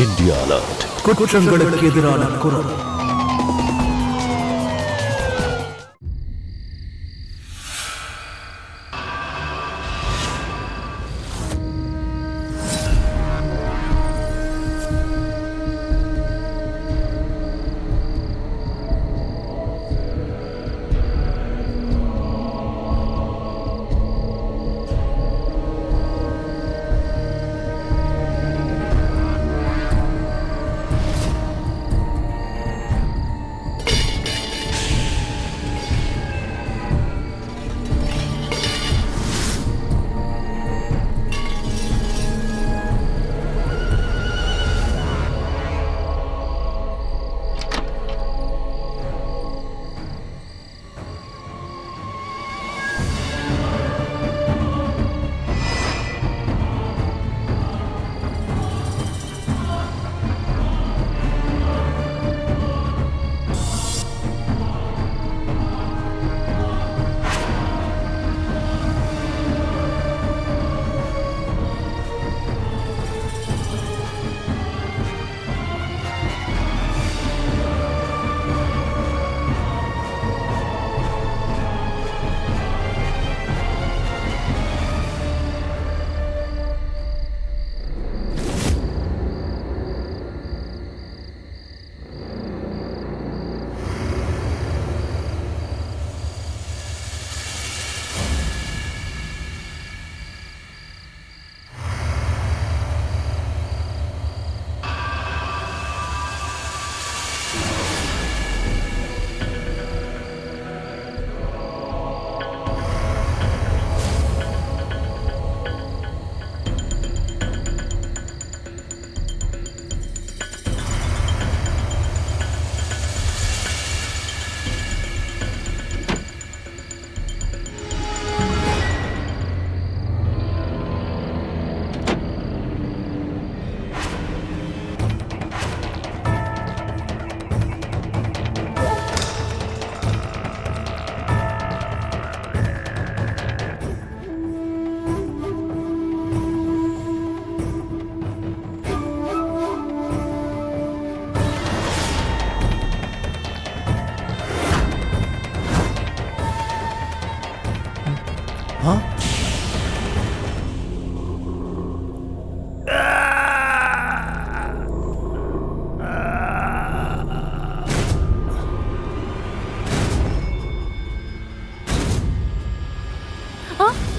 India alert. குற்றங்களுக்கு எதிரான குரல்.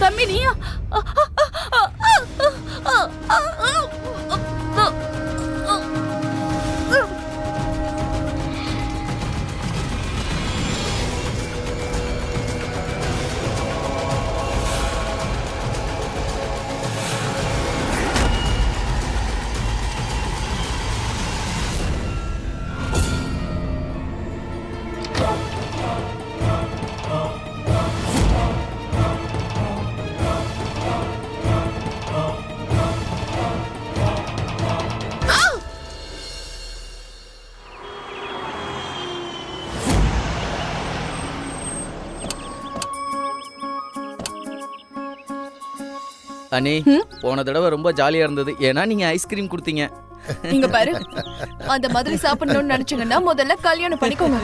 தம்பி நீயா? அண்ணே, போன தடவை ரொம்ப ஜாலியா இருந்தது. ஏன்னா நீங்க ஐஸ்கிரீம் கொடுத்தீங்க. இங்க பாரு, அந்த மாதிரி சாப்பிடணும்னு நினைச்சீங்கன்னா முதல்ல கல்யாணம் பண்ணிக்கோங்க.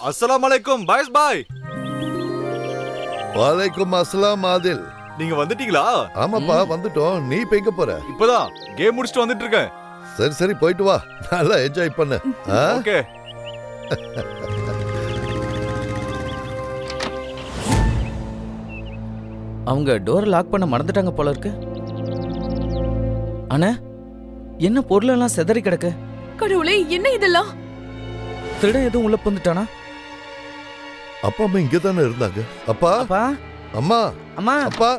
அஸ்ஸலாமு அலைக்கும் பாய்ஸ் பாய். வலைக்கும் அஸ்ஸலாம் ஆதில். நீங்க வந்துட்டீங்களா? ஆமாப்பா வந்துட்டோம். நீ இப்ப எங்க போற? இப்பதான் கேம் முடிச்சிட்டு வந்துட்டு இருக்கேன். சரி சரி போயிட்டு வா, நல்லா என்ஜாய் பண்ணு. ஓகே. அவங்க டோர் லாக் பண்ண மறந்துட்டாங்க போல இருக்கு. அண்ணா, என்ன பொருள் எல்லாம் செதறி கிடக்கு? கடவுளே, என்ன இதெல்லாம்? திருடன் எதுவும் உள்ள வந்துட்டானா? அப்பா அம்மா இங்க தானே இருந்தாங்க. அப்பா அப்பா, அம்மா அம்மா, அப்பா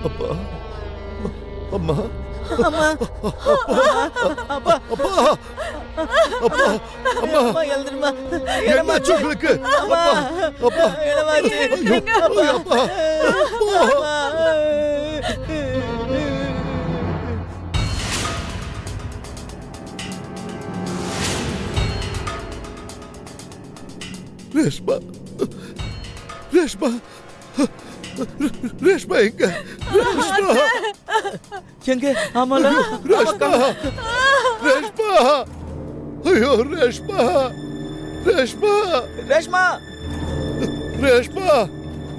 அப்பா அம்மா அம்மா, அப்பா, அப்பா அப்பா அம்மா எழுந்துருமா. என்னாச்சு உங்களுக்கு? அப்பா அப்பா அப்பா ரேஷ்மா ரேஷ்மா ரேஷ்மா எங்க ரேஷ்மா எங்க ஆமால ரேஷ்மா ரேஷ்மா ஐயோ ரேஷ்மா ரேஷ்மா ரேஷ்மா ரேஷ்மா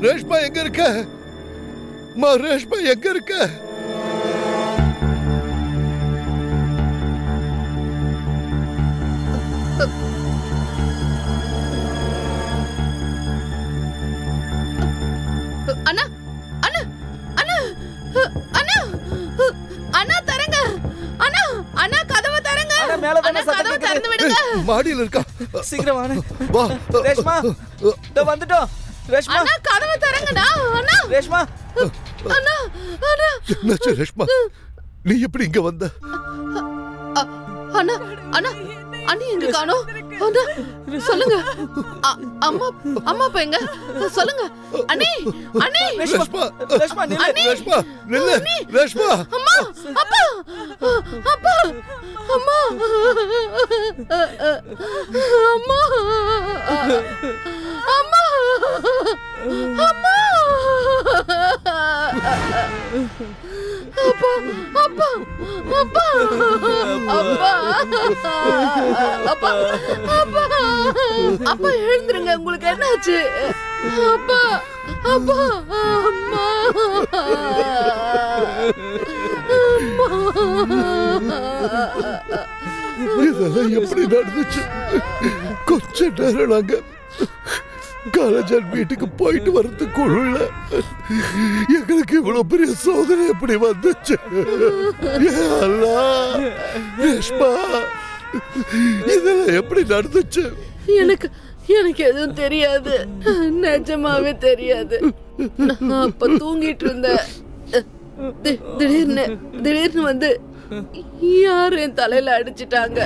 ரேஷ்மா எங்க இருக்க ரேஷ்மா எங்க இருக்க அண்ணா அண்ணா அண்ணா அண்ணா அண்ணா தரங்க அண்ணா அண்ணா கதவை தரங்க அண்ணா, மேல தானே அண்ணா, சத்தம் கதவை கேக்குது. திறந்து விடுங்க மாடியில் இருக்கா சீக்கிரம் வாங்க வா ரேஷ்மா இதோ வந்துட்டோம் ரேஷ்மா அண்ணா கதவை தரங்கடா அண்ணா ரேஷ்மா அண்ணா அண்ணா என்னாச்சு ரேஷ்மா நீ எப்படி இங்க வந்த அண்ணா அண்ணா அண்ணி எங்க காணோம் அண்ணா சொல்லுங்க அம்மா அம்மா அப்பா எங்க சொல்லுங்க அண்ணி அண்ணி ரேஷ்மா ரேஷ்மா நில்லு ரேஷ்மா நில்லு ரேஷ்மா அம்மா அப்பா அப்பா அம்மா அம்மா அம்மா அம்மா அப்பா அப்பா அப்பா அப்பா அப்பா அப்பா அப்பா எழுந்துருங்க உங்களுக்கு என்னாச்சு அப்பா அப்பா அம்மா இதெல்லாம் எப்படி நடந்துச்சு கொஞ்ச நேரம் நாங்க காலேஜன் வீட்டுக்கு போயிட்டு வர்றதுக்குள்ள எங்களுக்கு இவ்வளவு பெரிய சோதனை எப்படி வந்துச்சு யா அல்லாஹ். ரேஷ்மா இதெல்லாம் எப்படி நடந்துச்சு எனக்கு எனக்கு எதுவும் தெரியாது நிஜமாவே தெரியாது நான் அப்ப தூங்கிட்டு இருந்தேன் திடீர்னு வந்து யாரும் என் தலையில அடிச்சிட்டாங்க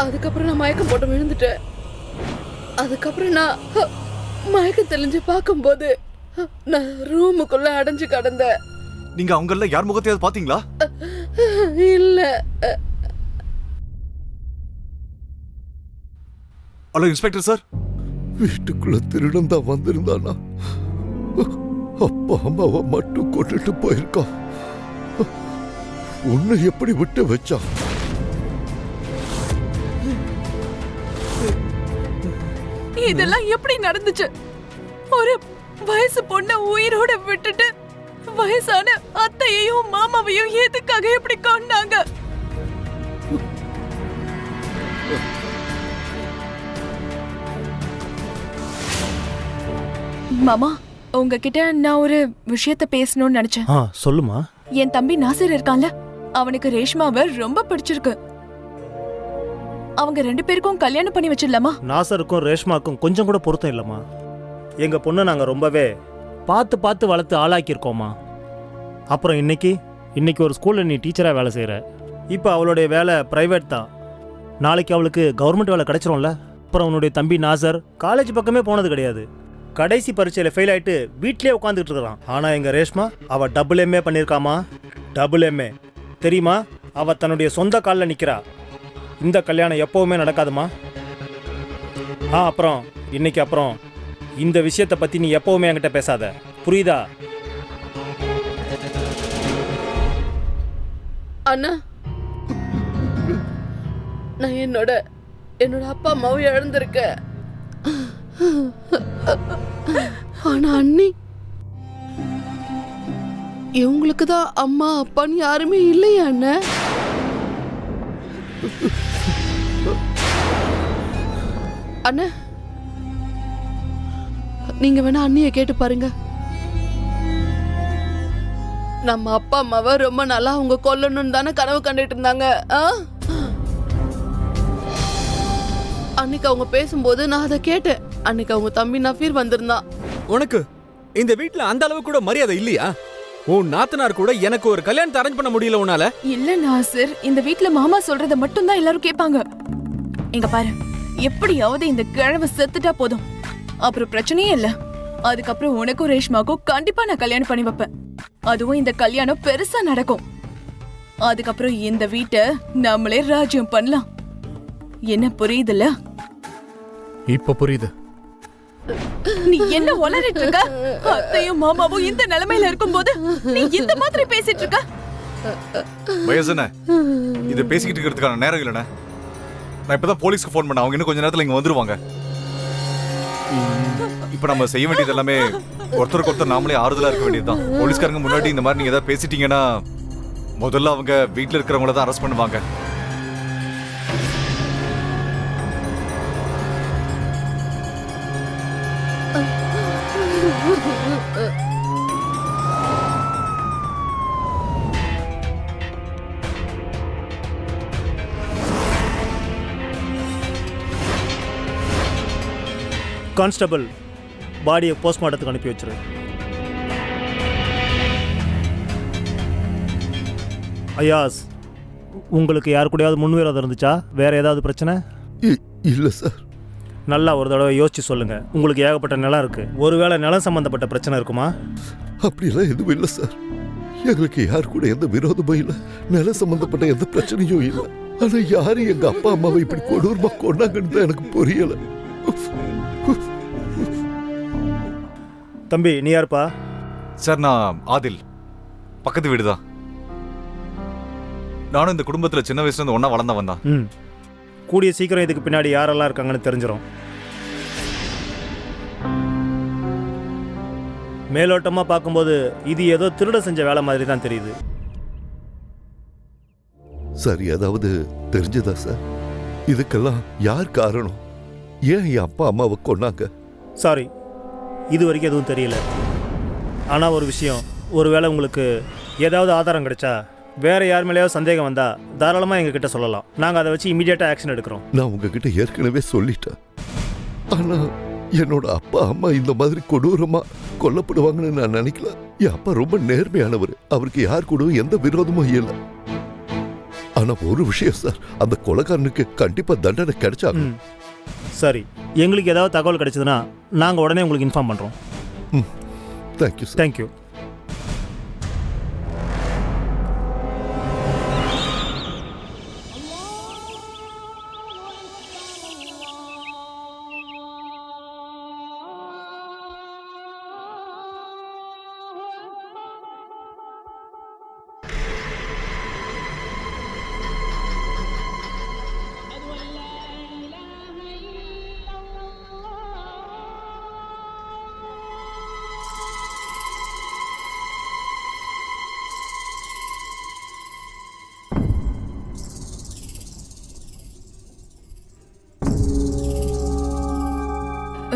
அதுக்கப்புறம் நான் மயக்கம் போட்டு விழுந்துட்டேன். அதுக்கப்புறம் நான் மயக்கம் தெளிஞ்சு பார்க்கும்போது நான் ரூமுக்குள்ள அடைஞ்சு கிடந்தேன். நீங்க அவங்கள யார் முகத்தையாவது பாத்தீங்களா? இல்ல. Hello inspector sir. வீட்டுக்குள்ள திருடன் தான் வந்திருந்தானா? அப்பா அம்மாவை மட்டும் கொண்டுட்டு போயிருக்கான். உன்னை எப்படி விட்டு வச்சான்? இதெல்லாம் எப்படி நடந்துச்சு? ஒரு வயசு பொண்ண உயிரோட விட்டுட்டு வயசான அத்தையையும் மாமாவையும் எதுக்காக எப்படி கொண்டாங்க? மாமா, உங்ககிட்ட நான் ஒரு விஷயத்த பேசணும்னு நினைச்சேன். சொல்லுமா. என் தம்பி நாசிர் இருக்கான்ல, அவனுக்கு ரேஷ்மாவை ரொம்ப பிடிச்சிருக்கு. அவங்க 2 பேருக்கும் கல்யாணம் பண்ணி வச்சிடலாமா? நாசருக்கும் ரேஷ்மாக்கும் கொஞ்சம் கூட பொருத்தம் இல்லைம்மா. எங்கள் பொண்ணை நாங்கள் ரொம்பவே பார்த்து வளர்த்து ஆளாக்கியிருக்கோம்மா. அப்புறம் இன்னைக்கு ஒரு ஸ்கூலில் நீ டீச்சராக வேலை செய்கிற. இப்போ அவளுடைய வேலை ப்ரைவேட் தான். நாளைக்கு அவளுக்கு கவர்மெண்ட் வேலை கிடைச்சிரும்ல. அப்புறம் உன்னுடைய தம்பி நாசர் காலேஜ் பக்கமே போனது கிடையாது. கடைசி பரீட்சையில் ஃபெயில் ஆகிட்டு வீட்லேயே உட்காந்துக்கிட்டு இருக்கிறான். ஆனால் எங்கள் ரேஷ்மா அவள் டபுள் எம்ஏ பண்ணியிருக்காமா. டபுள் எம்ஏ தெரியுமா? அவள் தன்னுடைய சொந்த காலில் நிற்கிறா. இந்த கல்யாணம் எப்போவுமே நடக்காதுமா. அப்புறம் இந்த விஷயத்தை பற்றி நீ எப்போவுமே என்கிட்ட பேசாத, புரியுதா? அண்ணா, நான் என்னோட அப்பா அம்மாவை இழந்திருக்கேன். ஆனா அண்ணி, இவங்களுக்கு தான் அம்மா அப்பான்னு யாருமே இல்லையா அண்ணா? அண்ணா, நீங்க வேணா அண்ணிய கேட்டு பாருங்க. நம்ம அப்பா அம்மாவை ரொம்ப நாளா அவங்க கொல்லணும்னு தானே கனவு கண்டுட்டு இருந்தாங்க. அன்னைக்கு அவங்க பேசும்போது நான் அதை கேட்டேன். அன்னைக்கு அவங்க தம்பி நஃபீர் வந்திருந்தான். உனக்கு இந்த வீட்ல அந்த அளவு கூட மரியாதை இல்லையா? உன் நாத்தனார் கூட எனக்கு ஒரு கல்யாணத்தை அரேஞ்ச் பண்ண முடியல உன்னால? இல்ல நாசர், இந்த வீட்ல மாமா சொல்றத மட்டும் தான் எல்லாரும் கேட்பாங்க. இங்க பாரு, எப்படியாவது இந்த கிழவை செத்துட்டா போதும், அப்புறம் பிரச்சனையே இல்ல. அதுக்கப்புறம் உனக்கும் ரேஷ்மாக்கும் கண்டிப்பா நான் கல்யாணம் பண்ணி வைப்பேன். அதுவும் இந்த கல்யாணம் பெருசா நடக்கும். அதுக்கப்புறம் இந்த வீட்டை நாமளே ராஜ்யம் பண்ணலாம். என்ன புரியுதுல்ல? இப்ப புரியுது. நீ என்ன உளறிட்டு இருக்க? அத்தையும் மாமாவும் இந்த நிலைமையில இருக்கும்போது நீ இந்த மாதிரி பேசிட்டு இருக்க? வயசுன இதை பேசிக்கிட்டு இருக்கிறதுக்கான நேரம் இல்லைண்ணே. நான் இப்பதான் போலீஸ்க்கு ஃபோன் பண்ண, அவங்க இன்னும் கொஞ்ச நேரத்துல இங்க வந்துருவாங்க. இப்ப நம்ம செய்ய வேண்டியது எல்லாமே ஒருத்தருக்கு ஒருத்தர் நாமளே ஆறுதலா இருக்க வேண்டியதுதான். போலீஸ்காரங்க முன்னாடி இந்த மாதிரி நீங்க ஏதாவது பேசிட்டீங்கன்னா முதல்ல அவங்க வீட்டுல இருக்கிறவங்கள தான் அரெஸ்ட் பண்ணுவாங்க. கான்ஸ்டபிள், பாடியை போஸ்ட்மார்ட்டத்துக்கு அனுப்பி வச்சிரு. ஐயாஸ், உங்களுக்கு யார் கூடயாவது முன்விரோதம் இருந்துச்சா? வேற ஏதாவது பிரச்சனை? இல்ல சார். நல்லா ஒரு தடவை யோசிச்சு சொல்லுங்க. உங்களுக்கு ஏகப்பட்ட நிலம் இருக்கு. ஒருவேளை நிலம் சம்பந்தப்பட்ட பிரச்சனை இருக்குமா? அப்படிலாம் எதுவும் இல்லை சார். எங்களுக்கு யார் கூட எந்த விரோதமும் இல்லை, நில சம்பந்தப்பட்ட எந்த பிரச்சனையும் இல்லை. ஆனா யாரு எங்க அப்பா அம்மாவை இப்படி கொடூரமா கொண்டாங்கன்னு தான் எனக்கு புரியல. தம்பி, நீ யாருப்பா? சார், நான் ஆதில், பக்கத்து வீடு தான். நானும் இந்த குடும்பத்துல சின்ன வயசுல இருந்து ஒன்னா வளர்ந்தவன் தான். கூடிய சீக்கிரம் இதுக்கு பின்னாடி யாரெல்லாம் இருக்காங்கன்னு தெரிஞ்சிடும். மேலோட்டமா பார்க்கும்போது இது ஏதோ திருட செஞ்ச வேலை மாதிரி தான் தெரியுது. சார், ஏதாவது தெரிஞ்சதா சார்? இதுக்கெல்லாம் யார் காரணம்? ஏன் என் அப்பா அம்மாவை கொண்டாங்க? சாரி, இது வரைக்கும் எதுவும் தெரியல. ஆனால் ஒரு விஷயம், ஒருவேளை உங்களுக்கு ஏதாவது ஆதாரம் கிடைச்சா, வேற யார் மேலேயாவது சந்தேகம் வந்தா தாராளமாக எங்ககிட்ட சொல்லலாம். நாங்கள் அதை வச்சு இமீடியட்டாக ஆக்ஷன் எடுக்கிறோம். நான் உங்ககிட்ட ஏற்கனவே சொல்லிட்டேன். ஆனா என்னோட அப்பா அம்மா இந்த மாதிரி கொடூரமா கொல்லப்படுவாங்கன்னு நான் நினைக்கல. என் அப்பா ரொம்ப நேர்மையானவர். அவருக்கு யார் கூடவும் எந்த விரோதமும் இல்லை. ஆனா ஒரு விஷயம் சார், அந்த கொலைகாரனுக்கு கண்டிப்பா தண்டனை கிடைச்சாங்க. சரி, எங்களுக்கு ஏதாவது தகவல் கிடைச்சதுன்னா நாங்கள் உடனே உங்களுக்கு இன்ஃபார்ம் பண்ணுறோம். Thank you sir. தேங்க்யூ.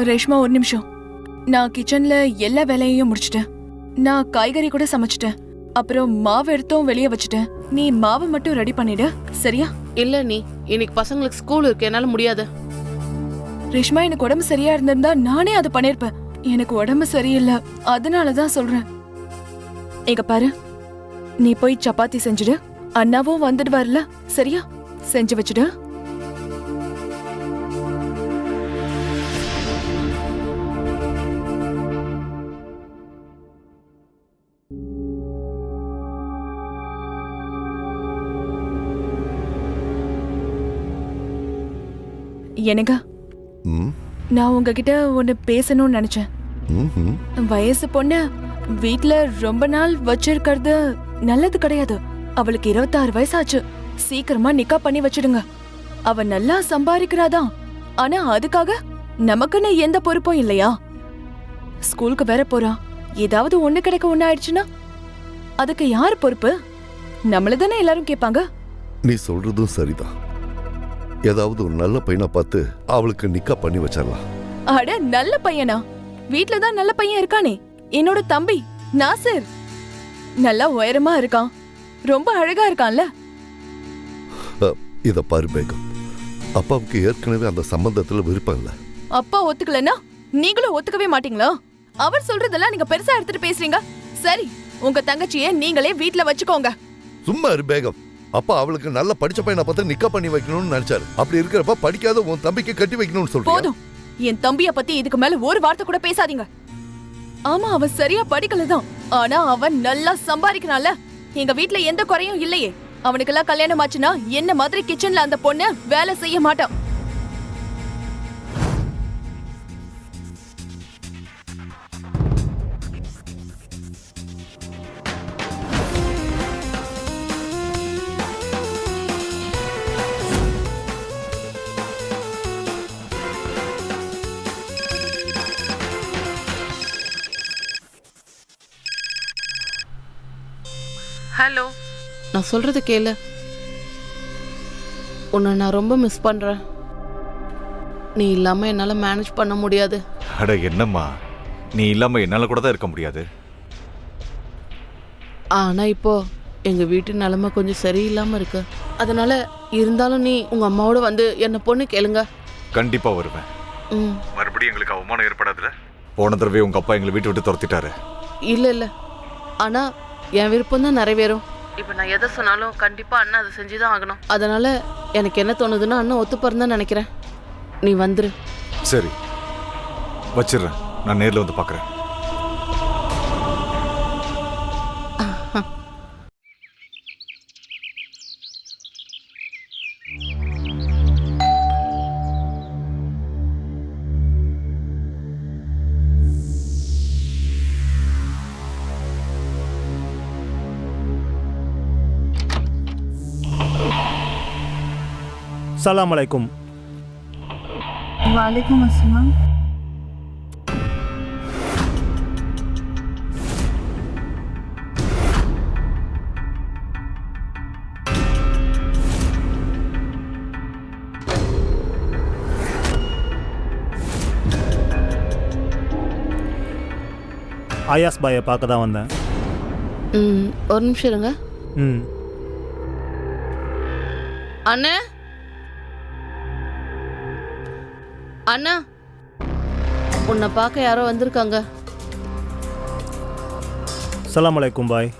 ரேஷ்மா, ஒரு நிமிஷம். நான் கிச்சன்ல எல்லா வேலையையும் முடிச்சிட்டேன். நான் காய்கறி கூட சமைச்சிட்டேன். அப்புறம் மாவு எடுத்தும் வெளியே வச்சுட்டேன். நீ மாவு மட்டும் ரெடி பண்ணிடு, சரியா? இல்ல நீ, இன்னைக்கு பசங்களுக்கு ஸ்கூல் இருக்கு, என்னால முடியாது. ரேஷ்மா, எனக்கு உடம்பு சரியா இருந்திருந்தா நானே அதை பண்ணிருப்பேன். எனக்கு உடம்பு சரியில்லை, அதனாலதான் சொல்றேன். எங்க பாரு, நீ போய் சப்பாத்தி செஞ்சுடு. அண்ணாவும் வந்துட்டு வரல, சரியா? செஞ்சு வச்சுடு. எனக்கு நான் உங்ககிட்ட ஒன்னு பேசணும்னு நினைச்சேன். வயசு பொண்ணு வீட்ல ரொம்ப நாள் வச்சிருக்கிறது நல்லது கிடையாது. அவளுக்கு 26 வயசாச்சு. சீக்கிரமா நிக்கா பண்ணி வச்சிடுங்க. அவ நல்லா சம்பாதிக்கிறாதான். ஆனா அதுக்காக நமக்குன்னு எந்த பொறுப்பும் இல்லையா? ஸ்கூலுக்கு வேற போறா. ஏதாவது ஒண்ணு கிடைக்க ஒண்ணு ஆயிடுச்சுன்னா அதுக்கு யார் பொறுப்பு? நம்மளதானே எல்லாரும் கேட்பாங்க. நீ சொல்றதும் சரிதான். ஏதாவது ஒரு நல்ல பையனா பார்த்து அவளுக்கு நிக்கா பண்ணி வச்சிடலாம். அட, நல்ல பையனா? வீட்லதான் நல்ல பையன் இருக்கானே, என்னோட தம்பி நாசிர். நல்லா உயரமா இருக்கான், ரொம்ப அழகா இருக்கான்ல. இத பாரு பேகம், அப்பாவுக்கு ஏற்கனவே அந்த சம்பந்தத்துல விருப்பம் இல்ல. அப்பா ஒத்துக்கலன்னா நீங்களும் ஒத்துக்கவே மாட்டீங்களா? அவர் சொல்றதெல்லாம் நீங்க பெருசா எடுத்துட்டு பேசுறீங்க. சரி, உங்க தங்கச்சியை நீங்களே வீட்ல வச்சுக்கோங்க. சும்மா இரு பேகம். அப்பா அவளுக்கு நல்ல படிச்ச பையனை பார்த்து நிக்கா பண்ணி வைக்கணும்னு நினைச்சாரு. அப்படி இருக்கிறப்ப படிக்காத உன் தம்பிக்கு கட்டி வைக்கணும்னு சொல்றீங்க. போதும், என் தம்பிய பத்தி இதுக்கு மேல ஒரு வார்த்தை கூட பேசாதீங்க. ஆமா, அவன் சரியா படிக்கலதான். ஆனா அவன் நல்லா சம்பாதிக்கிறான்ல. எங்க வீட்ல எந்த குறையும் இல்லையே. அவனுக்கெல்லாம் கல்யாணம் ஆச்சுன்னா என்ன மாதிரி கிச்சன்ல அந்த பொண்ணு வேலை செய்ய மாட்டான். ஹலோ, நான் சொல்றது கேளு. உன்னை நான் ரொம்ப மிஸ் பண்றேன். நீ இல்லாம என்னால மேனேஜ் பண்ண முடியாது. அட என்னம்மா, நீ இல்லாம என்னால கூட தான் இருக்க முடியாது. ஆனா இப்போ எங்க வீட்டு நிலைமை கொஞ்சம் சரியில்லாம இருக்கு. அதனால இருந்தாலும் நீ உங்க அம்மாவோட வந்து என்ன பொண்ணு கேளுங்க. கண்டிப்பா வருவேன். மறுபடியும் எங்களுக்கு அவமானம் ஏற்படாதுல? போன தடவை உங்க அப்பா எங்களை வீட்டு விட்டு துரத்திட்டாரு. இல்ல ஆனா என் விருப்பம் தான் நிறைவேறும். இப்போ நான் எதை சொன்னாலும் கண்டிப்பா அண்ணா அதை செஞ்சுதான் ஆகணும். அதனால எனக்கு என்ன தோணுதுன்னா அண்ணன் ஒத்துப்பாருன்னு தான் நினைக்கிறேன். நீ வந்துரு. சரி, வச்சிடுறேன். நான் நேர்ல வந்து பார்க்குறேன். சலாம் அலைக்கும். वालेकुम अस्सलाम. ஆயாஸ் பாயை பார்க்க தான் வந்தேன். ஒரு நிமிஷம் இருங்க. அண்ணே, அண்ணா, உன்னை பார்க்க யாரோ வந்திருக்காங்க. சலாம் அலைக்கும் பாய்.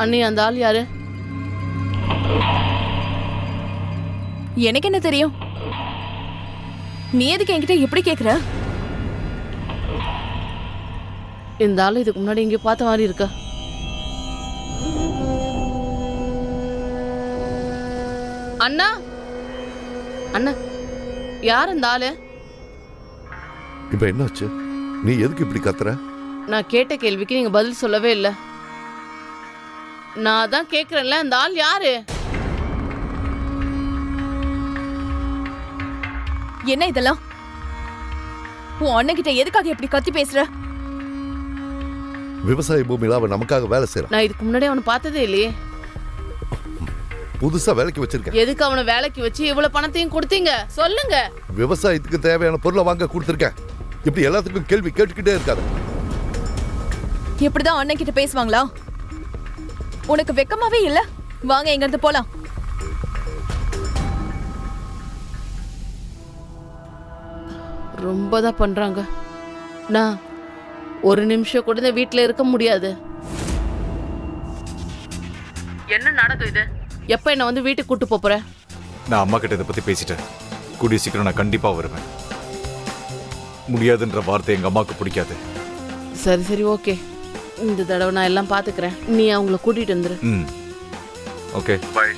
அண்ணி, அந்த ஆள் யாரு? எனக்கு என்ன தெரியும்? நீ எதுக்கு என்கிட்ட எப்படி கேக்குற? இந்த ஆள் இதுக்கு முன்னாடி இங்கே பார்த்த மாதிரி இருக்க. அண்ணா, அண்ணா, யார் இந்த ஆளு? இப்ப என்னாச்சு? நீ எதுக்கு இப்படி கத்துற? நான் கேட்ட கேள்விக்கு நீங்க பதில் சொல்லவே இல்லை. நான் தான் கேக்குறேன்ல, அந்த ஆள் யாரு? என்ன இதெல்லாம்? உன் அண்ணன் கிட்ட எதுக்காக இப்படி கத்தி பேசுற? விவசாய பூமியில அவன் நமக்காக வேலை செய்யறான். நான் இதுக்கு முன்னாடி அவனை பார்த்ததே இல்லையே. புதுசா வேலைக்கு வச்சிருக்கேன். எதுக்கு அவனை வேலைக்கு வச்சு இவ்வளவு பணத்தையும் கொடுத்தீங்க? சொல்லுங்க. விவசாயத்துக்கு தேவையான பொருளை வாங்க கொடுத்திருக்கேன். இப்படி எல்லாத்துக்கும் கேள்வி கேட்டுக்கிட்டே இருக்காது. இப்படிதான் அண்ணன் கிட்ட பேசுவாங்களா? உனக்கு வெக்கமாவே இல்ல? வாங்க எங்க இருந்து போலாம். ரொம்ப தான் பண்றாங்க. நான் ஒரு நிமிஷம் கூட இந்த வீட்டுல இருக்க முடியாது. என்ன நடக்கும் இது? எப்ப என்ன வந்து வீட்டுக்கு கூட்டு போற? நான் அம்மா கிட்ட இதை பத்தி பேசிட்டேன். கூடிய சீக்கிரம் நான் கண்டிப்பா வருவேன். முடியாதுன்ற வார்த்தை எங்க அம்மாவுக்கு பிடிக்காது. சரி ஓகே. இந்த தடவை நான் எல்லாம் பாத்துக்கிறேன். நீ அவங்கள கூட்டிட்டு வந்துரு. Okay, by.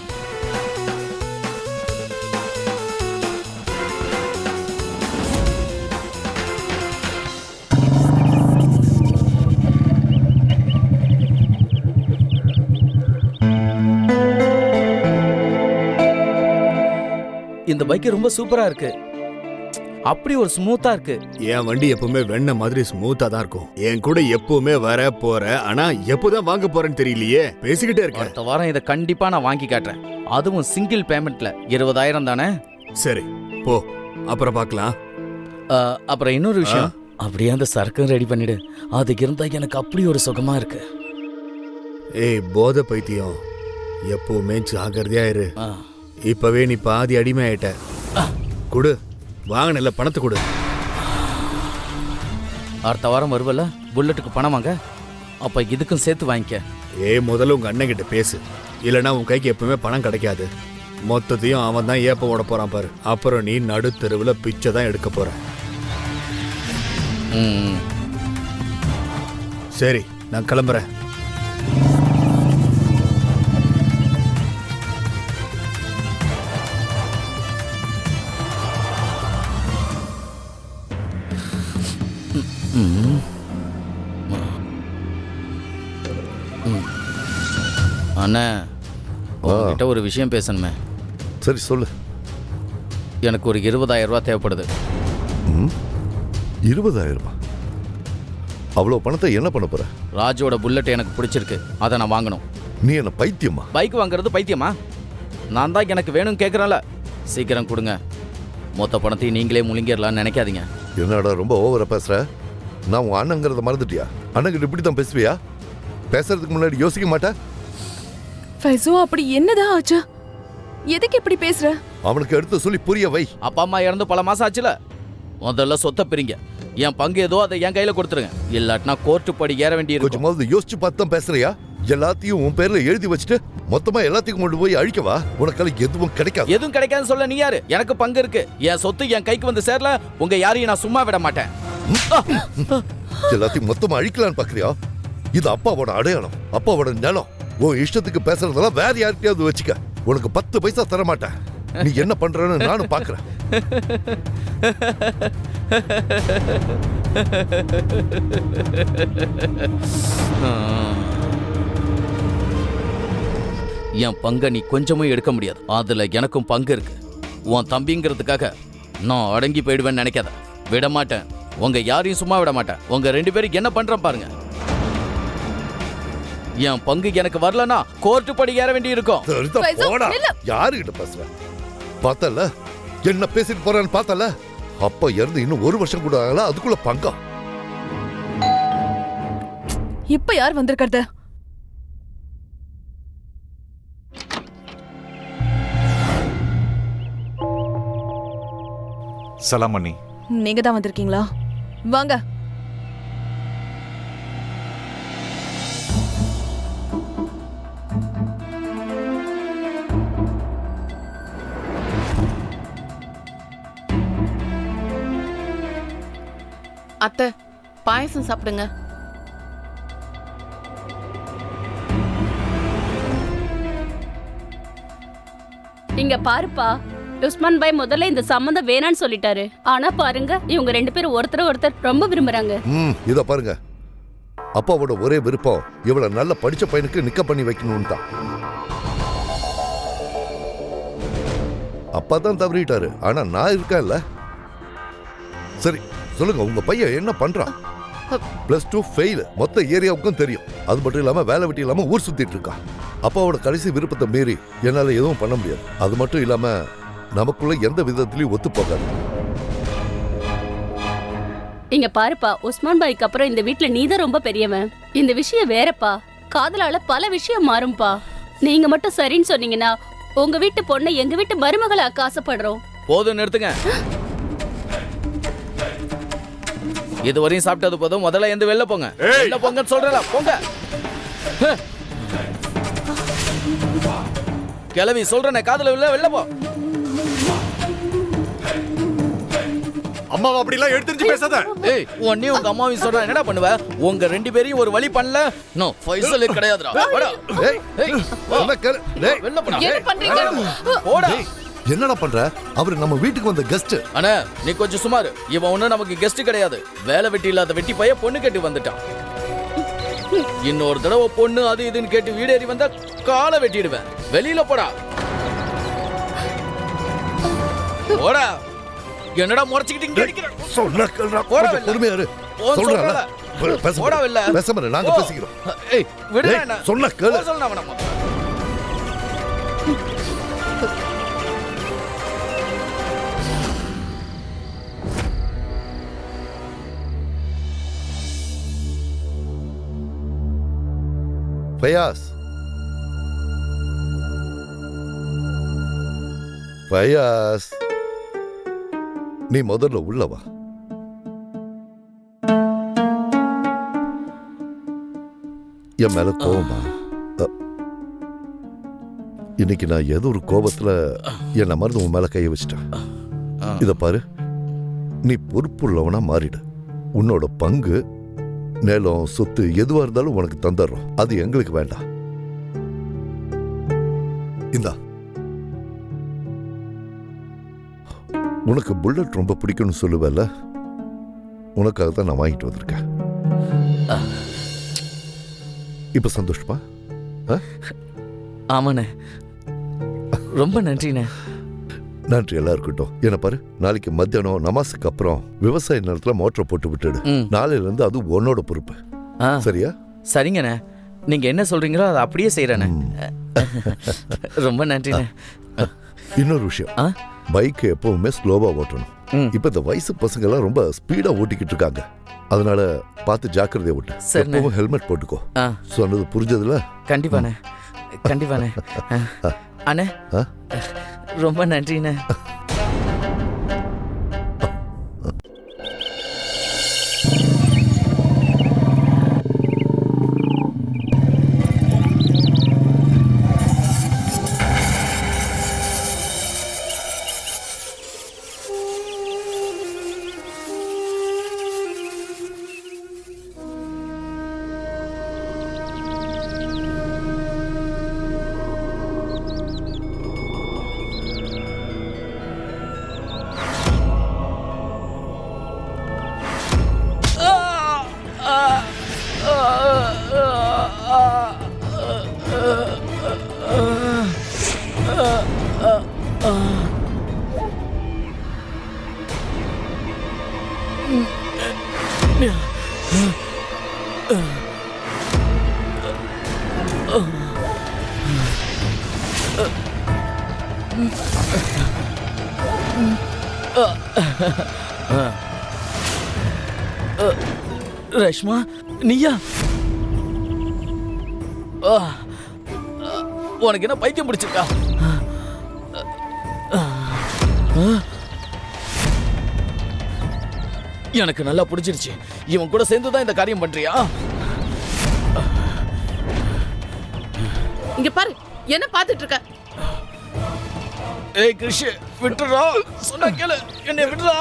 இந்த பைக் ரொம்ப சூப்பரா இருக்கு. அப்படி ஒரு ஸ்மூத்தா இருக்கு. என் வண்டி எப்பவுமே வெண்ண மாதிரி ஸ்மூத்தா தான் இருக்கும். என் கூட எப்பவுமே வர போற, ஆனா எப்போதான் வாங்க போறேன்னு தெரியலையே. பேசிக்கிட்டே இருக்கேன். அடுத்த வாரம் இதை கண்டிப்பா நான் வாங்கி காட்டுறேன். அதுவும் சிங்கிள் பேமெண்ட்ல. 20,000 தானே? சரி போ, அப்புறம் பார்க்கலாம். அப்புறம் இன்னொரு விஷயம், அப்படியே அந்த சரக்கும் ரெடி பண்ணிடு. அதுக்கு இருந்தா எனக்கு அப்படி ஒரு சுகமா இருக்கு. ஏய் போதை பைத்தியம், எப்பவுமே ஜாகிரதையா இரு. இப்பவே நீ பாதி அடிமை ஆயிட்ட. கொடு, வாங்கின பணத்தை கொடு. அடுத்த வாரம் வருவல புல்லட்டுக்கு பணம் வாங்க, அப்ப இதுக்கும் சேர்த்து வாங்கிக்க. முதல்ல உங்க அண்ணன் கிட்ட பேசு, இல்லைன்னா உன் கைக்கு எப்பவுமே பணம் கிடைக்காது. மொத்தத்தையும் அவன் தான் ஏப்ப ஓட போறான் பாரு. அப்புறம் நீ நடு தெருவில் பிச்சை தான் எடுக்க போற. சரி, நான் கிளம்புறேன். அண்ணா, உங்ககிட்ட ஒரு விஷயம் பேசணுமே. சரி சொல்லு. எனக்கு ஒரு 20,000 ரூபா தேவைப்படுது. 20,000? அவ்வளோ பணத்தை என்ன பண்ண போற? ராஜோட புல்லட் எனக்கு பிடிச்சிருக்கு, அதை நான் வாங்கணும். நீ என்ன பைத்தியமா? பைக் வாங்குறது பைத்தியமா? நான் தான் எனக்கு வேணும் கேட்குறேன்ல. சீக்கிரம் கொடுங்க. மொத்த பணத்தையும் நீங்களே முழுங்கிடலான்னு நினைக்காதீங்க. என்னடா ரொம்ப ஓவரா பேசுற? நான் உன் அண்ணங்கிறத மறந்துட்டியா? அண்ணங்கிட்ட இப்படி தான் பேசுவியா? பேசுறதுக்கு முன்னாடி யோசிக்க மாட்டேன்? ஃபைசோ, அப்படி என்னதான் ஆச்சு? எதுக்கு இப்படி பேசுற? அவனுக்கு எடுத்து சொல்லி புரிய வை. அப்பா அம்மா இறந்து பல மாசம் ஆச்சுல, முதல்ல சொத்தை பிரிங்க. என் பங்கு ஏதோ அதை என் கையில கொடுத்துருங்க, இல்லாட்டினா கோர்ட்டு படி ஏற வேண்டியிருக்கும். கொஞ்சமாவது யோசிச்சு பார்த்து தான் பேசுறியா? எல்லாத்தையும் உன் பேர்ல எழுதி வச்சுட்டு மொத்தமா எல்லாத்தையும் கொண்டு போய் அழிக்கவா? உனக்கால எதுவும் கிடைக்காது. எதுவும் கிடைக்காதுன்னு சொல்ல நீ யாரு? எனக்கு பங்கு இருக்கு. என் சொத்து என் கைக்கு வந்து சேரல, உங்க யாரையும் நான் சும்மா விட மாட்டேன். எல்லாத்தையும் மொத்தமா அழிக்கலான்னு பாக்குறியா? இது அப்பாவோட அடையாளம், அப்பாவோட நிலம். உன் இஷ்டத்துக்கு பேசுறதெல்லாம் வேற யார்கிட்டயாவது வச்சுக்க. உனக்கு 10 பைசா தர மாட்டேன். நீ என்ன பண்றன்னு நானும் பாக்குறேன். என் பங்கை நீ கொஞ்சமும் எடுக்க முடியாது. அதுல எனக்கும் பங்கு இருக்கு. உன் தம்பிங்கிறதுக்காக நான் அடங்கி போயிடுவேன்னு நினைக்காத. விட மாட்டேன். உங்க யாரையும் சும்மா விட மாட்டேன். உங்க 2 பேருக்கு என்ன பண்றேன் பாருங்க. என் பங்கு எனக்கு வரலனா கோர்ட்டு படி ஏற வேண்டி இருக்கும். யாருகிட்ட பேசுற? பார்த்தல என்ன பேசிட்டு போறான்னு பார்த்தல. அப்பா இறந்து இன்னும் 1 வருஷம் கூட ஆகல, அதுக்குள்ள பங்கா? இப்ப யார் வந்திருக்கிறது? சலாம் அண்ணி. நீங்க தான் வந்திருக்கீங்களா? வாங்க. அத்தை, பாயசம் சாப்பிடுங்க. இங்க பாருப்பா, உஸ்மான் பாய் முதல்ல இந்த சம்மந்தம் வேணான்னு சொல்லிட்டாரு. ஆனா பாருங்க, இவங்க 2 பேரும் ஒருத்தர் ரொம்ப விரும்புறாங்க. இத பாருங்க, அப்பாவோட ஒரே விருப்பம் இவ்வளவு நல்ல படிச்ச பையனுக்கு நிக்க பண்ணி வைக்கணும்னு தான். அப்பா தான் தவறிட்டாரு, ஆனா நான் இருக்கேன்ல. சரி சொல்லுங்க, உங்க பையன் என்ன பண்றான்? +2 ஃபெயில், மொத்த ஏரியாவுக்கும் தெரியும். அது மட்டும் இல்லாம வேலை வெட்டி இல்லாம ஊர் சுத்திட்டு இருக்கான். அப்பாவோட கடைசி விருப்பத்தை மீறி என்னால எதுவும் பண்ண முடியாது. அது மட்டும் இல்லாம நமக்குள்ள எந்த விதத்திலயும் ஒத்து போகாது. இங்க பாருப்பா, உஸ்மான் பாய்க்கு அப்புறம் இந்த வீட்ல நீதான் ரொம்ப பெரியவன். இந்த விஷயம் வேறப்பா. காதலால பல விஷயம் மாறும்பா. நீங்க மட்டும் சரின்னு சொன்னீங்கன்னா உங்க வீட்டு பொண்ணை எங்க வீட்டு மருமகளை ஆக்க ஆசைப்படுறோம். போதும், நிறுத்துங்க. இதுவரையும் சாப்பிட்டது போதும். முதல்ல எந்த வெளில போங்க. வெளில போங்கன்னு சொல்றல, போங்க. கிளவி சொல்றேனே, காதுல வெளில போ. அம்மாவை அப்படிலாம் எடுத்துட்டு பேசாத. ஏய், உன்னை உங்க அம்மாவையும் சொல்றா, என்னடா பண்ணுவ? உங்க 2 பேரையும் ஒரு வழி பண்ணல. நோ ஃபைசல் கிடையாதுடா. வாடா. ஏய் ஏய், வெளில போடா. என்ன பண்றீங்க? போடா. என்னடா பண்ற? அவரு நம்ம வீட்டுக்கு வந்த கெஸ்ட். அண்ணா, நீ கொஞ்சம் சுமாரு. இவன் ஒண்ணு நமக்கு கெஸ்ட் கிடையாது. வேலை வெட்டி இல்லாத வெட்டி பைய பொண்ணு கேட்டு வந்துட்டான். இன்னொரு தடவை பொண்ணு அது இதுன்னு கேட்டு வீடேறி வந்தா காலை வெட்டிடுவேன். வெளியில போடா. போடா. என்னடா முறைச்சிக்கிட்டீங்க? சொன்னா கேளுடா. போடா, கொஞ்சம் பொறுமையா இரு. போன்னு சொல்றேன்ல. சொல்றேன்ல. போடா வெளில. பேசாம இரு, நாங்க பேசிக்கிறோம். ஏய், விடுடா என்ன. சொன்னா கேளு. சொல்றேன் அவன. ஃபயாஸ், ஃபயாஸ், நீ முதல்ல உள்ள வா. என் மேல கோவமா? இன்னைக்கு நான் ஏதோ ஒரு கோபத்துல என்னை மறந்து உன் மேல கையை வச்சிட்டேன். இத பாரு, நீ பொறுப்புள்ளவனா மாறிடு. உன்னோட பங்கு, நிலம், சொத்து எதுவா இருந்தாலும் உனக்கு தந்துடுறோம். அது எங்களுக்கு வேண்டாம். இந்தா, உனக்கு புல்லட் ரொம்ப பிடிக்கும்னு சொல்லுவல்ல, உனக்காக தான் நான் வாங்கிட்டு வந்திருக்கேன். இப்ப சந்தோஷமா? ஆமாண்ணே, ரொம்ப நன்றிண்ணே. நன்றி எல்லாம் இருக்கட்டும். என்ன பாரு, நாளைக்கு மத்தியானம் நமாஸுக்கு அப்புறம் விவசாய நிலத்துல மோட்டரை போட்டு விட்டுடு. நாளையில இருந்து அது உன்னோட பொறுப்பு. சரியா? சரிங்கண்ணே, நீங்க என்ன சொல்றீங்களோ அதை அப்படியே செய்யறேண்ணே. ரொம்ப நன்றிண்ணே. இன்னொரு விஷயம், பைக் எப்பவுமே ஸ்லோவா ஓட்டணும். இப்ப இந்த வயசு பசங்க எல்லாம் ரொம்ப ஸ்பீடா ஓட்டிக்கிட்டு இருக்காங்க. அதனால பார்த்து ஜாக்கிரதையா ஓட்டு. எப்பவும் ஹெல்மெட் போட்டுக்கோ. சொன்னது புரிஞ்சதுல? கண்டிப்பாண்ணே, கண்டிப்பாண்ணே. அண்ணே, ரொம்ப நன்றிண்ணே. ரஷ்மா, நீயா? உனக்கு என்ன பைத்தியம் பிடிச்சிருக்கா? எனக்கு நல்லா பிடிச்சிருச்சு. இவன் கூட சேர்ந்துதான் இந்த காரியம் பண்றியா? இங்க பாரு, என்ன பாத்துட்டு இருக்க? ஏய் கிருஷ், விட்டுறா, சொன்னா கேளு. என்னை விடுறா,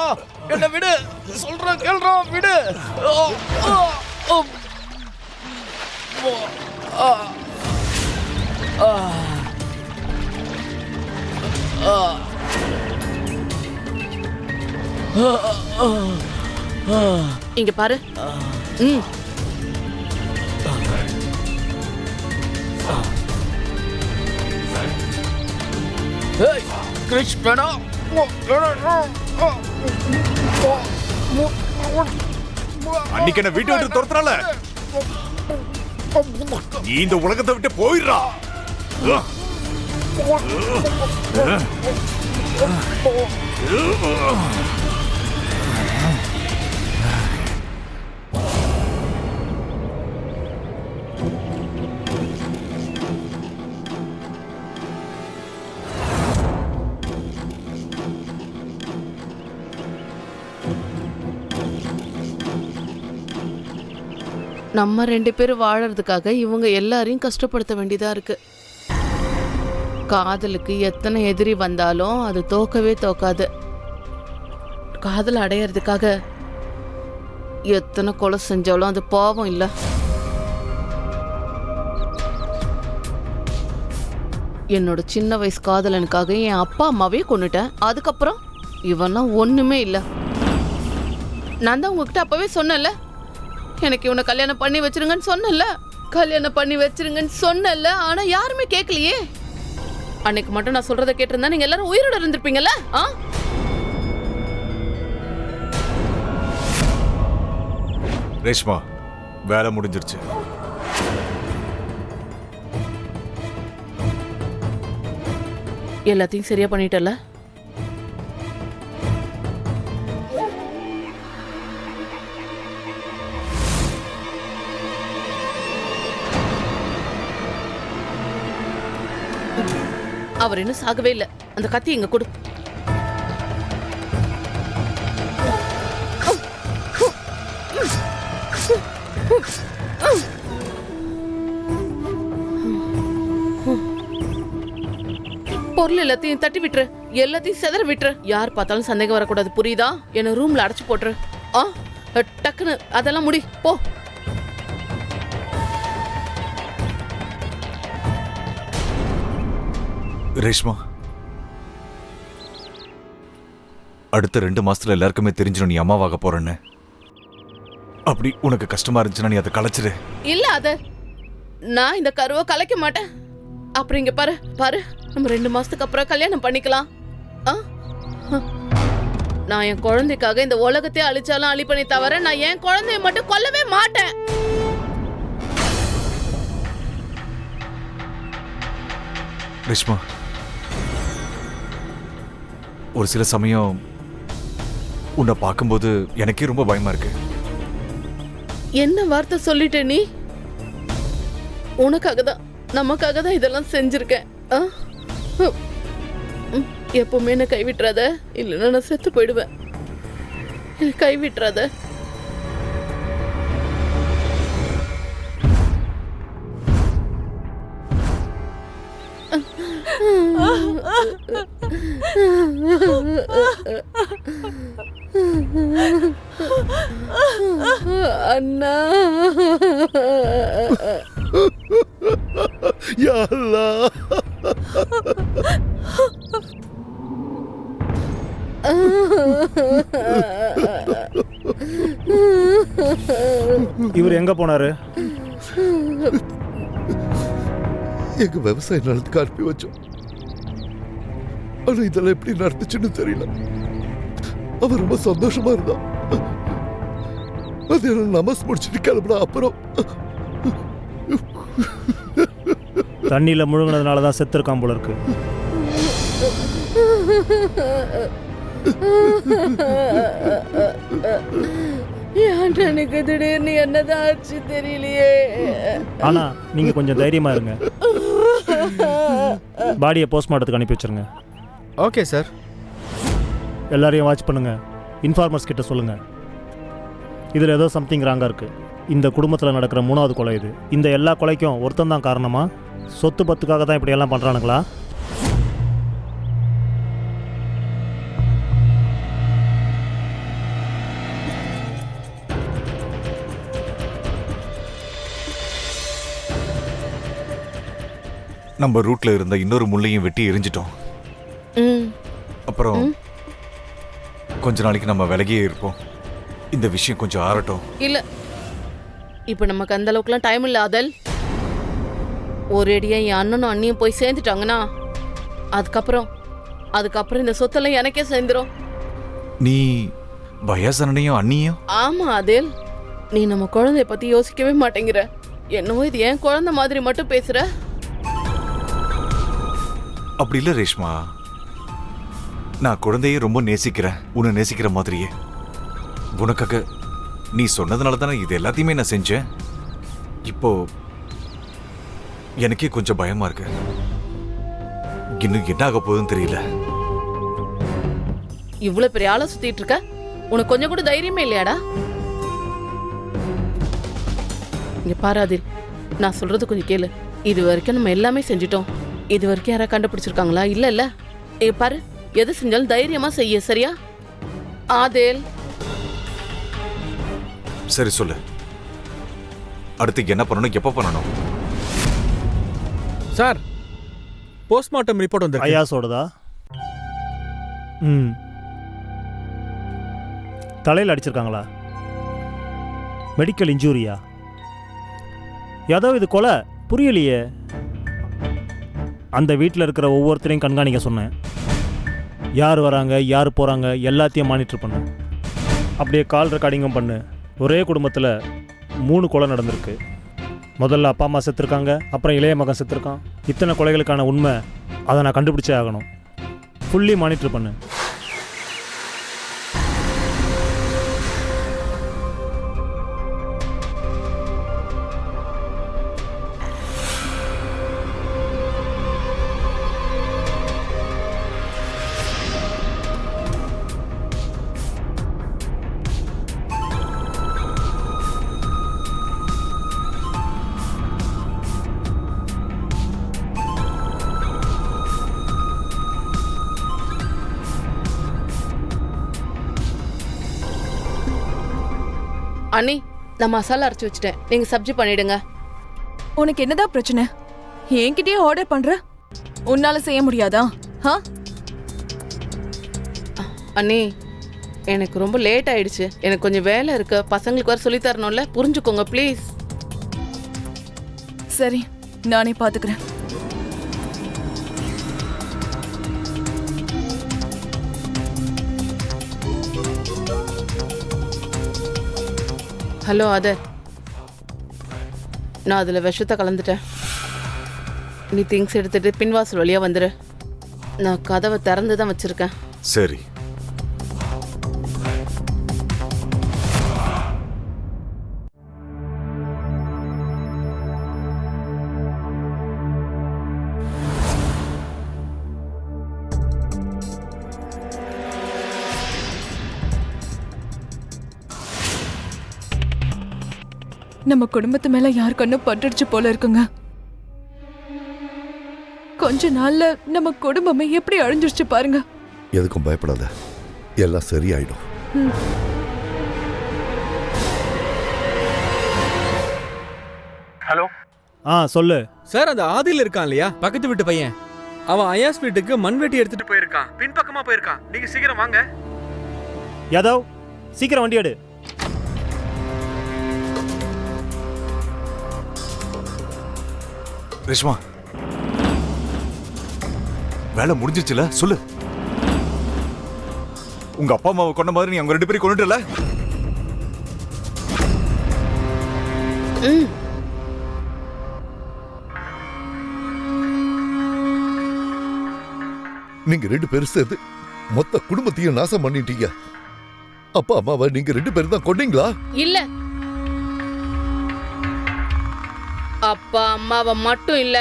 என்ன விடு, சொல்றேன் கேளுறா, விடு. இங்க பாரு. ஏய் கிருஷ், வேணாம். அன்னைக்கு என்ன வீட்டை விட்டு துரத்துறால, நீ இந்த உலகத்தை விட்டு போயிடுறா. நம்ம 2 பேரும் வாழறதுக்காக இவங்க எல்லாரையும் கஷ்டப்படுத்த வேண்டியதா இருக்கு. காதலுக்கு எத்தனை எதிரி வந்தாலும் அது தோக்கவே தோக்காது. காதல் அடையறதுக்காக எத்தனை கொலை செஞ்சாலும் அது பாவம் இல்ல. என்னோட சின்ன வயசு காதலனுக்காக என் அப்பா அம்மாவே கொன்னுட்டேன். அதுக்கப்புறம் இவன்லாம் ஒண்ணுமே இல்ல. நான் தான் உங்ககிட்ட அப்பவே சொன்னேன்ல, எனக்கு இவனை கல்யாணம் பண்ணி வச்சிருங்கன்னு சொன்னல, கல்யாணம் பண்ணி வச்சிருங்கன்னு சொன்னல. ஆனா யாருமே கேட்கலையே. அன்னைக்கு மட்டும் நான் சொல்றதை கேட்டிருந்தா நீங்க எல்லாரும் உயிரோட இருந்திருப்பீங்கல்ல. ரேஷ்மா, வேலை முடிஞ்சிருச்சு. எல்லாத்தையும் சரியா பண்ணிட்டல. அவர் இன்னும் சாகவே இல்லை. அந்த கத்தி இங்க கொடு. பொருள் எல்லாத்தையும் தட்டி விட்டுரு, எல்லாத்தையும் செதற விட்டுரு. யார் பார்த்தாலும் சந்தேகம் வரக்கூடாது, புரியுதா? என்ன ரூம்ல அடைச்சு போட்டுரு. டக்குன்னு அதெல்லாம் முடி போ. ரேஷ்மா, அடுத்த 2 மாசத்துல எல்லாருக்குமே தெரிஞ்சிடும் நீ அம்மாவாக போறேன்னு. அப்படி உனக்கு கஷ்டமா இருந்துச்சுன்னா நீ அதை கலைச்சிரு. இல்ல நான் இந்த கருவை கலைக்க மாட்டேன். அப்புறம் இங்க பாரு பாரு, நம்ம 2 மாசத்துக்கு அப்புறம் கல்யாணம் பண்ணிக்கலாம். நான் என் குழந்தைக்காக இந்த உலகத்தையே அழிச்சாலும் அழிப்பனே தவிர நான் என் குழந்தைய மட்டும் கொல்லவே மாட்டேன். ரேஷ்மா, ஒரு சில சமயம் உன்னை பார்க்கும்போது எனக்கே ரொம்ப பயமா இருக்கு. என்ன வார்த்தை சொல்லிட்ட நீ? உனக்காக தான், நமக்காக தான் இதெல்லாம் செஞ்சிருக்கேன். எப்பவுமே என்ன கைவிட்டுறாத, இல்லைன்னா நான் செத்து போயிடுவேன். கைவிட்டுறாத. அண்ணா, யா அல்லாஹ். இவர் எங்க போனாரு? எங்க விவசாய நிலத்துக்கு அனுப்பி வச்சோம். ஆனா இதெல்லாம் எப்படி நடந்துச்சுன்னு தெரியல. அவர் ரொம்ப சந்தோஷமா இருந்தா. அது நமஸ் முடிச்சுட்டு கிளம்புனா அப்புறம் தண்ணியில முழுங்கினதுனால தான் செத்துருக்கான் போல இருக்கு. எனக்கு திடீர்னு என்னதான் ஆச்சு தெரியலையே. ஆனா நீங்க கொஞ்சம் தைரியமா இருங்க. பாடியை போஸ்ட்மார்ட்டத்துக்கு அனுப்பி வச்சிருங்க. Okay sir. எல்லாரையும் வாட்ச் பண்ணுங்க. இன்ஃபார்மர்ஸ் கிட்ட சொல்லுங்க. இதில் ஏதோ சம்திங் ராங்காக இருக்கு. இந்த குடும்பத்தில் நடக்கிற 3வது கொலை இது. இந்த எல்லா கொலைக்கும் ஒருத்தன் தான் காரணமா? சொத்து பத்துக்காக தான் இப்படி எல்லாம் பண்றானுங்களா? நம்ம ரூட்ல இருந்த இன்னொரு முள்ளையும் வெட்டி எரிஞ்சிட்டோம். அப்புறம் கொஞ்ச நாளைக்கு நம்ம விலகியே இருப்போம். இந்த விஷயம் கொஞ்சம் ஆறட்டும். இல்ல, இப்ப நமக்கு அந்த அளவுக்குலாம் டைம் இல்ல ஆதல். ஒரேடியா என் அண்ணனும் அண்ணியும் போய் சேர்ந்துட்டாங்கன்னா அதுக்கப்புறம் இந்த சொத்தெல்லாம் எனக்கே சேர்ந்துரும். நீ பயாசனையும் அண்ணியும்? ஆமா ஆதல், நீ நம்ம குழந்தைய பத்தி யோசிக்கவே மாட்டேங்கிற. என்னவோ இது என் குழந்தை மாதிரி மட்டும் பேசுற. அப்படி இல்ல ரேஷ்மா, நான் குழந்தையை ரொம்ப நேசிக்கிறேன், உன்னை நேசிக்கிற மாதிரியே. உனக்காக நீ சொன்னதுனால தானே இது எல்லாத்தையுமே நான் செஞ்சேன். இப்போ எனக்கே கொஞ்சம் பயமா இருக்கு. இன்னும் என்ன ஆக போகுதுன்னு தெரியல. இவ்வளவு பெரிய ஆளை சுத்திட்டு இருக்க, உனக்கு கொஞ்சம் கூட தைரியமே இல்லையாடா? இங்க பாராதில், நான் சொல்றது கொஞ்சம் கேளு. இது வரைக்கும் நம்ம எல்லாமே செஞ்சிட்டோம். இது வரைக்கும் யாரா கண்டுபிடிச்சிருக்காங்களா? இல்ல இல்ல. பாரு, எது செஞ்சாலும் தைரியமா செய்ய, சரியா ஆதேல்? சரி சொல்லு, அடுத்து என்ன பண்ணணும், எப்ப பண்ணணும்? சார், போஸ்ட்மார்ட்டம் ரிப்போர்ட் வந்து ஐயாஸோடதா? தலையில் அடிச்சிருக்காங்களா? மெடிக்கல் இன்ஜூரியா? ஏதோ இது கொலை புரியலையே. அந்த வீட்டில் இருக்கிற ஒவ்வொருத்தரையும் கண்காணிக்க சொன்னேன். யார் வராங்க, யார் போகிறாங்க எல்லாத்தையும் மானிட்டர் பண்ணு. அப்படியே கால் ரெக்கார்டிங்கும் பண்ணு. ஒரே குடும்பத்தில் 3 கொலை நடந்திருக்கு. முதல்ல அப்பா அம்மா செத்துருக்காங்க, அப்புறம் இளைய மகன் செத்துருக்கான். இத்தனை கொலைகளுக்கான உண்மை அதை நான் கண்டுபிடிச்சே ஆகணும். ஃபுல்லி மானிட்டர் பண்ணு. அண்ணி நான் மசாலா அரைச்சி வச்சுட்டேன், நீங்க சப்ஜி பண்ணிடுங்க. உனக்கு என்னதான் பிரச்சனை? என்கிட்டயே ஆர்டர் பண்ற, உன்னால செய்ய முடியாதா? அண்ணி எனக்கு ரொம்ப லேட் ஆயிடுச்சு, எனக்கு கொஞ்சம் வேலை இருக்கு, பசங்களுக்கு வர சொல்லி தரணும்ல, புரிஞ்சுக்கோங்க ப்ளீஸ். சரி, நானே பாத்துக்கிறேன். ஹலோ ஆதர், நான் அதில் விஷத்தை கலந்துட்டேன். நீ திங்ஸ் எடுத்துட்டு பின்வாசல் வழியா வந்துடு. நான் கதவை திறந்து தான் வச்சிருக்கேன். சரி. நம்ம குடும்பத்து மேல யார் கண்ணும் பட்டுடுச்சு போல இருக்குங்க. கொஞ்ச நாள்ல நம்ம குடும்பமே எப்படி அழிஞ்சிருச்சு பாருங்க. எதுக்கும் பயப்படாத, எல்லாம் சரியாயிடும். ஹலோ. சொல்லு சார், அந்த ஆதில் இருக்கான் இல்லையா, பக்கத்து வீட்டு பையன், அவன் அயாஸ் வீட்டுக்கு மண்வெட்டி எடுத்துட்டு போயிருக்கான், பின்பக்கமா போயிருக்கான். நீங்க சீக்கிரம் வாங்க. யாதவ், சீக்கிரம் வண்டி எடு. ரேஷ்மா, வேலை முடிஞ்சிச்சுல, சொல்லு. உங்க அப்பா அம்மாவை கொண்ட மாதிரி நீ அவங்க 2 பேரையும் கொண்டுட்டல. நீங்க 2 பேரும் சேர்த்து மொத்த குடும்பத்தையும் நாசம் பண்ணிட்டீங்க. அப்பா அம்மாவை நீங்க 2 பேரும் தான் கொண்டீங்களா? இல்ல, அப்பா அம்மாவை மட்டும் இல்ல,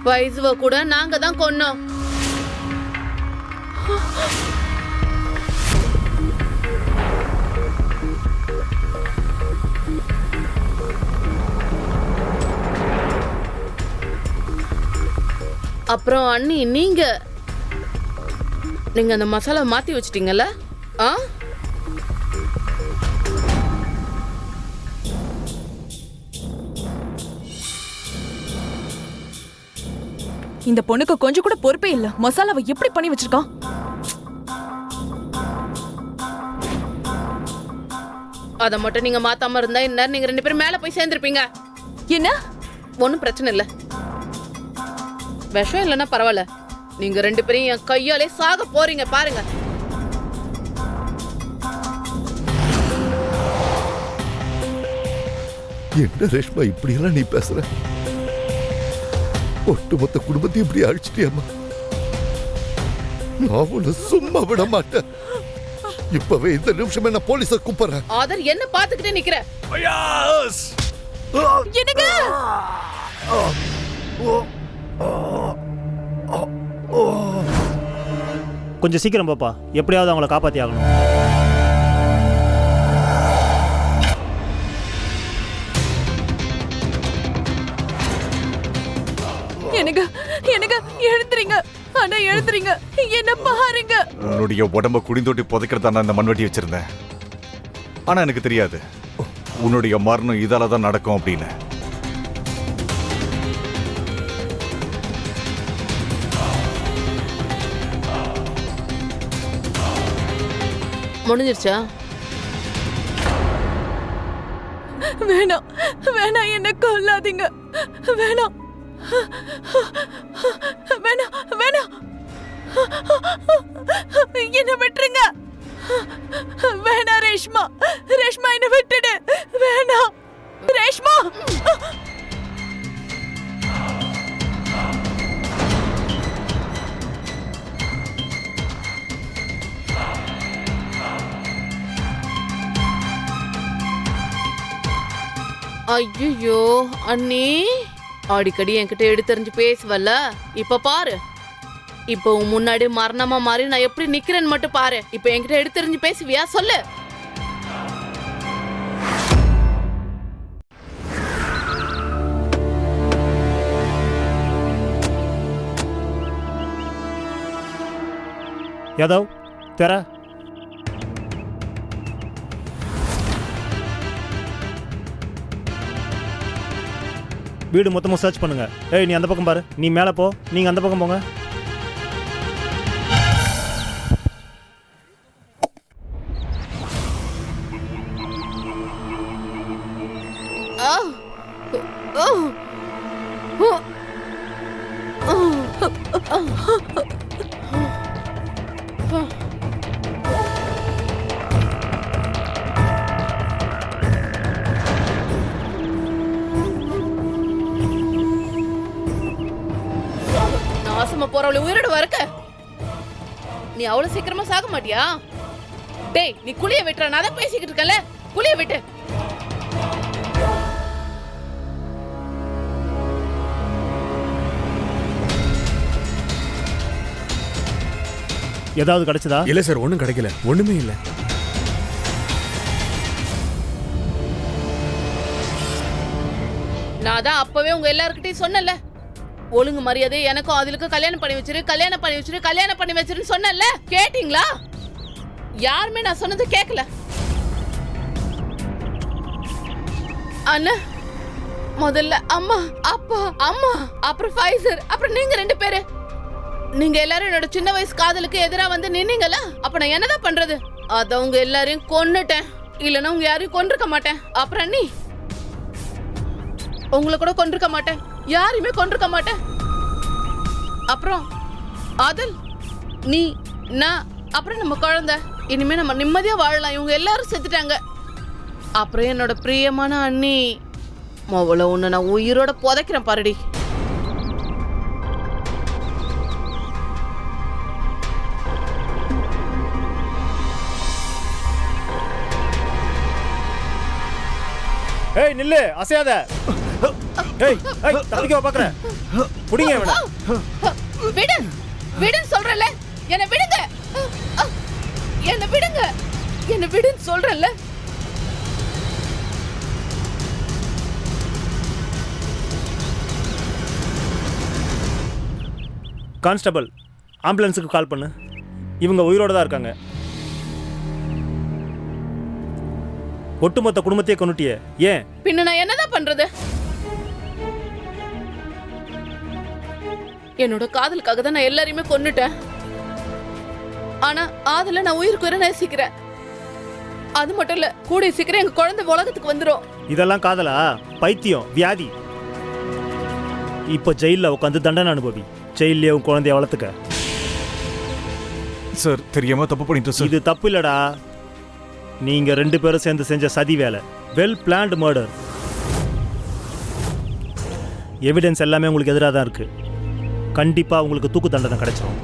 வயசுவ கூட நாங்க தான் கொன்னோம். அப்புறம் அண்ணி, நீங்க அந்த மசாலா மாத்தி வச்சிட்டீங்கல்ல? இந்த பொண்ணுக்கு கொஞ்சம் கூட பொறுப்பே இல்ல. மசாலாவை எப்படி பண்ணி வச்சிருக்கான்? அத மட்டும் நீங்க மாத்தாம இருந்தா இந்நேரம் நீங்க 2 பேரும் மேல போய் சேர்ந்திருப்பீங்க. என்ன? ஒன்னும் பிரச்சனை இல்ல, விஷம் இல்லைன்னா பரவாயில்ல, நீங்க 2 பேரும் என் கையாலே சாக போறீங்க பாருங்க. என்ன ரேஷ்மா, இப்படி எல்லாம் நீ பேசுற? ஒட்டுமொத்த குடும்பத்தையும் இப்படி அழிச்சிட்டியம்மா. நான் உன்னை சும்மா விட மாட்டேன். இப்பவே இந்த நிமிஷமே நான் போலீஸை கூப்பிடுறேன். ஆதர், என்ன பாத்துக்கிட்டே நிக்கிற? என்னங்க? கொஞ்சம் சீக்கிரம் பாப்பா, எப்படியாவது அவங்கள காப்பாத்தி ஆகணும். எனக்கு எழுந்துறீங்க, ஆனா எழுந்துறீங்க, என்ன பாருங்க. உன்னுடைய உடம்ப குடிந்தோட்டி புதைக்கிறதா நான் இந்த மண்வெட்டி வச்சிருந்தேன். ஆனா எனக்கு தெரியாது உன்னுடைய மரணம் இதால தான் நடக்கும் அப்படின்னு. முடிஞ்சிருச்சா? வேணாம் வேணாம், என்ன கொல்லாதீங்க. வேணாம் வேணாம் வேணாம், என்ன விட்டுருங்க. வேணாம் ரேஷ்மா, ரேஷ்மா என்ன விட்டுடு. வேணாம் ரேஷ்மா. ஐயோ அண்ணி, அடிக்கடி என்கிட்ட எடுத்தறிஞ்சு பேசுவல்ல, இப்ப பாரு. இப்போ உன் முன்னாடி மரணமா மாறி நான் எப்படி நிக்கிறேன்னு மட்டும் பாரு. இப்ப என்கிட்ட எடுத்தறிஞ்சு பேசுவியா? சொல்லு. யாதவ், தெர. வீடு மொத்தமாக சர்ச் பண்ணுங்க. ஏய் நீ அந்த பக்கம் பாரு, நீ மேலே போ, நீங்கள் அந்த பக்கம் போங்க. நாசமா போறவளை உயிரோட வரக்க நீ அவ்வளவு சீக்கிரமா சாக மாட்டியா? டேய் நீ குளிய விட்டுற, நான் தான் பேசிக்கிட்டு இருக்கல, குளிய விட்டு. ஏதாவது கிடைச்சதா? இல்ல சார், ஒன்றும் கிடைக்கல, ஒண்ணுமே இல்லை. நான் தான் அப்பவே உங்க எல்லார்கிட்டயும் சொன்னல, ஒழுங்கு மரியாதை எனக்கும் அதுக்கும் கல்யாணம் பண்ணி வச்சிரு, கல்யாணம் பண்ணி வச்சிரு, கல்யாணம் பண்ணி வச்சிருன்னு சொன்னல. கேட்டீங்களா? யாருமே நான் சொன்னது கேட்கல. அண்ணா முதல்ல அம்மா, அப்பா, அம்மா, அப்புறம் ஃபைசர், அப்புறம் நீங்க 2 பேரு. நீங்க எல்லாரும் என்னோட சின்ன வயசு காதலுக்கு எதிரா வந்து நின்னீங்களா? அப்ப நான் என்னதான் பண்றது? அத உங்க எல்லாரையும் கொன்னுட்டேன், இல்லன்னா உங்க யாரையும் கொன்றுக்க மாட்டேன். அப்புறம் நீ உங்களை கூட கொன்றுக்க மாட்டேன், யாரையுமே கொன்றுக்க மாட்டேன். அப்புறம் ஆதல், நீ, நான், அப்புறம் நம்ம குழந்தை, இனிமே நம்ம நிம்மதியா வாழலாம். இவங்க எல்லாரும் செத்துட்டாங்க. அப்புறம் என்னோட பிரியமான அண்ணி, மொவள ஒண்ணு நான் உயிரோட புதைக்கிறேன் பாருடி. ஏய் நில்லு, அசையாத. ஏய் ஏய் தப்பிக்க பாக்குறேன், புடிங்க இவனை. விடு விடுன்னு சொல்றல, என்ன விடுங்க, என்ன விடுங்க, என்ன விடுன்னு சொல்றல. கான்ஸ்டபிள், ஆம்புலன்ஸுக்கு கால் பண்ணு. இவங்க உயிரோட தான் இருக்காங்க. ஒட்டுமொத்த குடும்பத்தையே கொன்னுட்டியே, ஏன்? பின்ன நான் என்னதான் பண்றது? என்னோட காதலுக்காக தான் நான் எல்லாரையுமே கொன்னுட்டேன். ஆனா ஆதல நான் உயிருக்கு உயிரை நேசிக்கிறேன். அது மட்டும் இல்ல, கூடிய சீக்கிரம் எங்க குழந்தை உலகத்துக்கு வந்துடும். இதெல்லாம் காதலா? பைத்தியம், வியாதி. இப்ப ஜெயில உட்காந்து தண்டனை அனுபவி. ஜெயிலே உன் குழந்தைய வளர்த்துக்க. சார் தெரியாம தப்பு பண்ணிட்டேன் சார். இது தப்பு இல்லடா, நீங்க 2 பேரும் சேர்ந்து செஞ்ச சதி வேலை. Well planned murder. எவிடன்ஸ் எல்லாமே உங்களுக்கு எதிராக தான் இருக்கு. கண்டிப்பா உங்களுக்கு தூக்கு தண்டனை கிடைச்சிடும்.